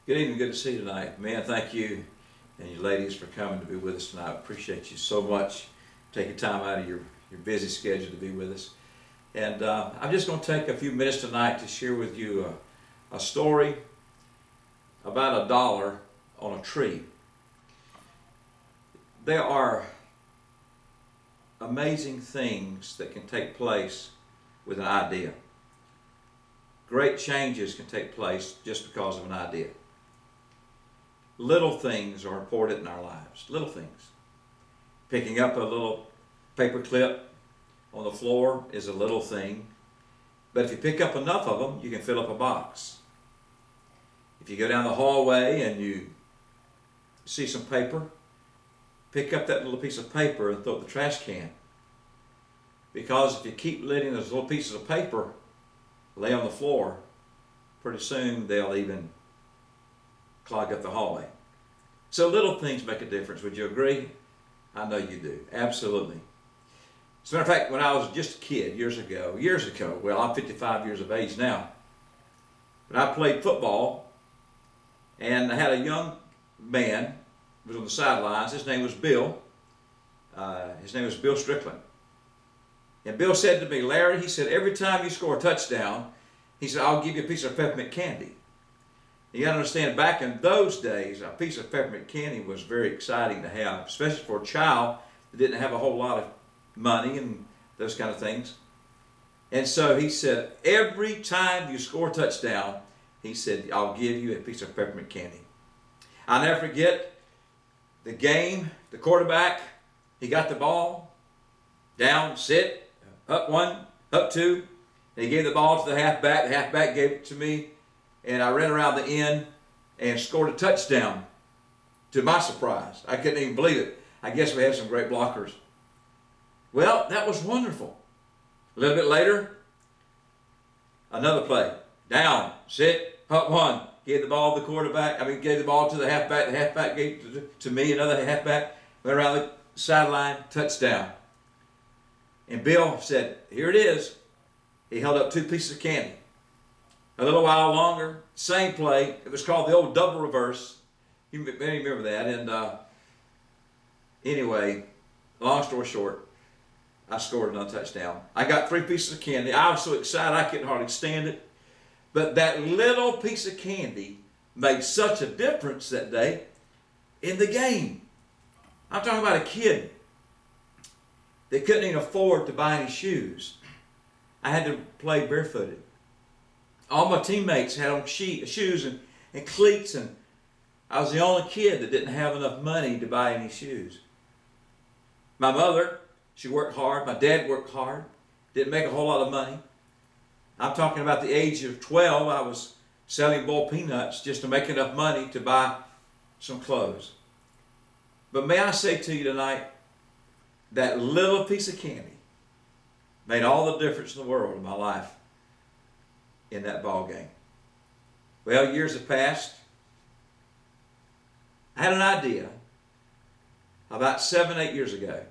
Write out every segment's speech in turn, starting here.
Good evening, good to see you tonight. Man, thank you and you ladies for coming to be with us tonight. Appreciate you so much. Taking time out of your busy schedule to be with us. And I'm just going to take a few minutes tonight to share with you a story about $1 on a tree. There are amazing things that can take place with an idea. Great changes can take place just because of an idea. Little things are important in our lives. Little things. Picking up a little paper clip on the floor is a little thing. But if you pick up enough of them, you can fill up a box. If you go down the hallway and you see some paper, pick up that little piece of paper and throw it in the trash can. Because if you keep letting those little pieces of paper lay on the floor, pretty soon they'll even clog up the hallway. So little things make a difference. Would you agree? I know you do. Absolutely. As a matter of fact, when I was just a kid years ago, well, I'm 55 years of age now, but I played football, and I had a young man who was on the sidelines. His name was Bill. His name was Bill Strickland. And Bill said to me, Larry, he said, every time you score a touchdown, he said, I'll give you a piece of peppermint candy. You got to understand, back in those days, a piece of peppermint candy was very exciting to have, especially for a child that didn't have a whole lot of money and those kind of things. And so he said, every time you score a touchdown, he said, I'll give you a piece of peppermint candy. I'll never forget the game, the quarterback, he got the ball, down, sit, up one, up two, and he gave the ball to the halfback gave it to me, and I ran around the end and scored a touchdown. To my surprise, I couldn't even believe it. I guess we had some great blockers. Well, that was wonderful. A little bit later, another play. Down, sit, up one. Gave the ball to the quarterback. Gave the ball to the halfback. The halfback gave it to me, another halfback. Went around the sideline, touchdown. And Bill said, here it is. He held up two pieces of candy. A little while longer, same play. It was called the old double reverse. You may remember that. And anyway, long story short, I scored another touchdown. I got 3 pieces of candy. I was so excited I couldn't hardly stand it. But that little piece of candy made such a difference that day in the game. I'm talking about a kid that couldn't even afford to buy any shoes. I had to play barefooted. All my teammates had on shoes and cleats, and I was the only kid that didn't have enough money to buy any shoes. My mother, she worked hard. My dad worked hard. Didn't make a whole lot of money. I'm talking about the age of 12, I was selling boiled peanuts just to make enough money to buy some clothes. But may I say to you tonight, that little piece of candy made all the difference in the world in my life in that ball game. Well, years have passed. I had an idea about 7, 8 years ago.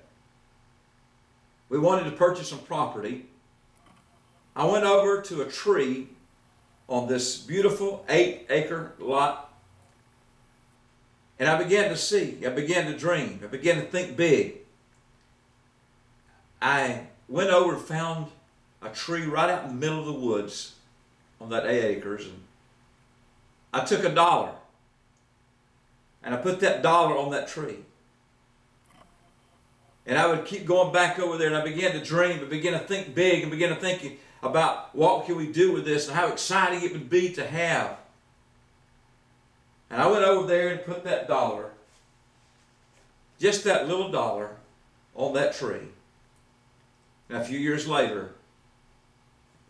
We wanted to purchase some property. I went over to a tree on this beautiful 8-acre lot, and I began to see, I began to dream, I began to think big. I went over and found a tree right out in the middle of the woods on that 8 acres, and I took $1 and I put that dollar on that tree. And I would keep going back over there, and I began to dream, and began to think big, and began to think about what can we do with this and how exciting it would be to have. And I went over there and put that dollar, just that little dollar, on that tree. And a few years later,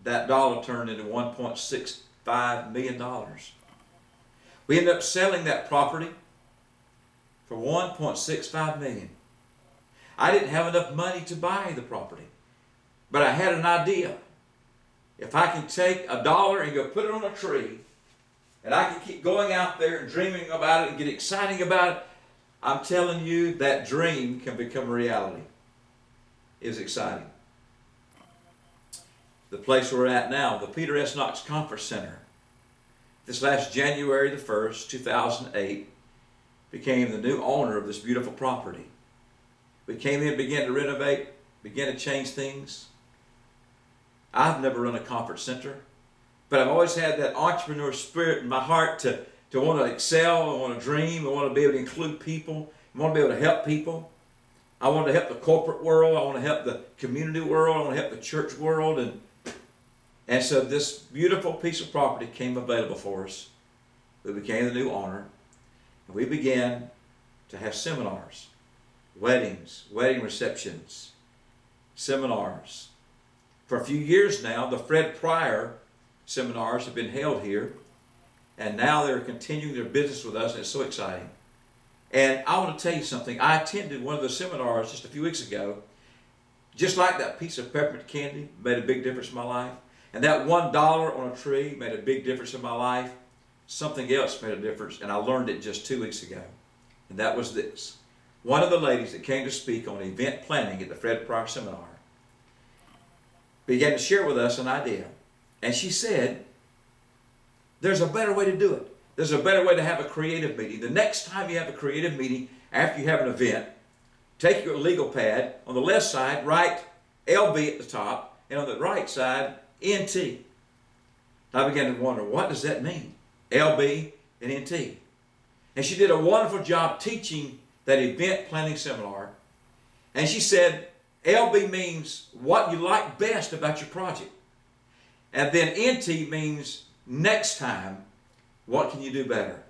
that dollar turned into $1.65 million. We ended up selling that property for $1.65 million. I didn't have enough money to buy the property, but I had an idea. If I can take $1 and go put it on a tree, and I can keep going out there and dreaming about it and get excited about it, I'm telling you that dream can become a reality. It was exciting. The place we're at now, the Peter S. Knox Conference Center, this last January the 1st, 2008, became the new owner of this beautiful property. We came in, began to renovate, began to change things. I've never run a conference center, but I've always had that entrepreneur spirit in my heart to want to excel, I want to dream, I want to be able to include people, I want to be able to help people. I want to help the corporate world, I want to help the community world, I want to help the church world. And so this beautiful piece of property came available for us. We became the new owner, and we began to have seminars, weddings, wedding receptions, seminars. For a few years now, the Fred Pryor seminars have been held here, and now they're continuing their business with us, and it's so exciting. And I want to tell you something. I attended one of the seminars just a few weeks ago. Just like that piece of peppermint candy made a big difference in my life, and that $1 on a tree made a big difference in my life, something else made a difference, and I learned it just 2 weeks ago. And that was this. One of the ladies that came to speak on event planning at the Fred Pryor seminar began to share with us an idea. And she said, there's a better way to do it. There's a better way to have a creative meeting. The next time you have a creative meeting, after you have an event, take your legal pad. On the left side, write LB at the top, and on the right side, NT. I began to wonder, what does that mean? LB and NT. And she did a wonderful job teaching that event planning seminar. And she said, LB means what you like best about your project. And then NT means next time, what can you do better?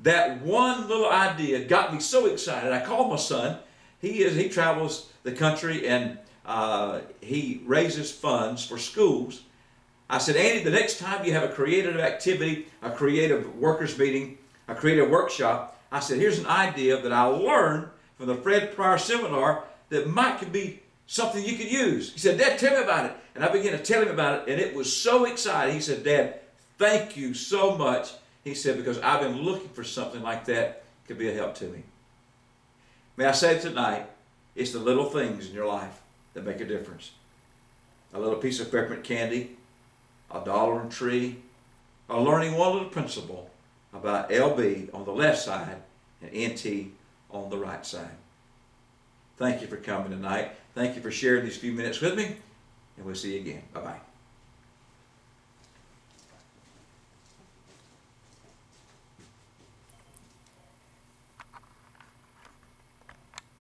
That one little idea got me so excited. I called my son. He travels the country, and he raises funds for schools. I said, Andy, the next time you have a creative activity, a creative workers meeting, a creative workshop, I said, here's an idea that I learned from the Fred Pryor seminar that could be something you could use. He said, Dad, tell me about it. And I began to tell him about it, and it was so exciting. He said, Dad, thank you so much. He said, because I've been looking for something like that could be a help to me. May I say tonight, it's the little things in your life that make a difference. A little piece of peppermint candy, $1 on a tree, or learning one little principle about LB on the left side and NT on the right side. Thank you for coming tonight. Thank you for sharing these few minutes with me, and we'll see you again. Bye-bye.